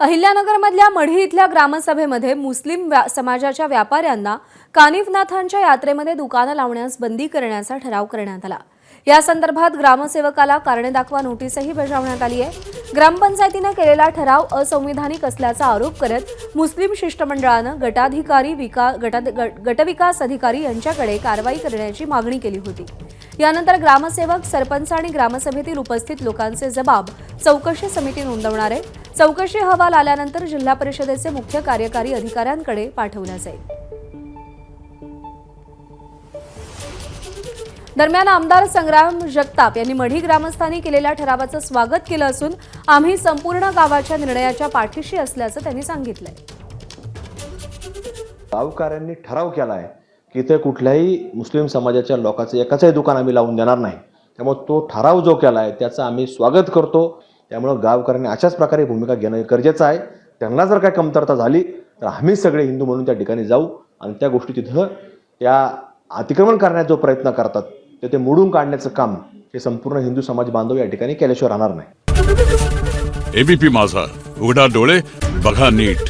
अहिल्यानगरमधल्या मढी इथल्या ग्रामसभेमध्ये मुस्लिम समाजाच्या व्यापाऱ्यांना कानिफनाथांच्या यात्रेमध्ये दुकानं लावण्यास बंदी करण्याचा ठराव करण्यात आला। या संदर्भात ग्रामसेवकाला कारणे दाखवा नोटीसही बजावण्यात आली आहे। ग्रामपंचायतीने केलेला ठराव असंविधानिक असल्याचा आरोप करत मुस्लिम शिष्टमंडळानं गटविकास अधिकारी यांच्याकडे कारवाई करण्याची मागणी केली होती। यानंतर ग्रामसेवक, सरपंच आणि ग्रामसभेतील उपस्थित लोकांचे जबाब चौकशी समिती नोंदवणार आहे। चौकशी अहवाल आल्यानंतर जिल्हा परिषदेचे मुख्य कार्यकारी अधिकाऱ्यांकडे पाठवला जाईल। दरम्यान आमदार संग्राम जगताप यांनी मढी ग्रामस्थांनी केलेल्या ठरावाचं स्वागत केलं असून आम्ही संपूर्ण गावाच्या निर्णयाच्या पाठीशी असल्याचं त्यांनी सांगितलंय। गावकऱ्यांनी ठराव केलाय की इथे कुठल्याही मुस्लिम समाजाच्या लोकांचं एकाचंही दुकान आम्ही लावून देणार नाही। त्यामुळे तो ठराव जो केलाय त्याचं आम्ही स्वागत करतो। त्यामुळे गावकऱ्यांनी अशाच प्रकारे भूमिका घेणं गरजेचं आहे। त्यांना जर काही कमतरता झाली तर आम्ही सगळे हिंदू म्हणून त्या ठिकाणी जाऊ आणि त्या गोष्टी तिथं त्या अतिक्रमण करण्याचा जो प्रयत्न करतात ते मोडून काढण्याचं काम हे संपूर्ण हिंदू समाज बांधव या ठिकाणी केल्याशिवाय राहणार नाही। एबीपी माझा, उघडा डोळे बघा नीट।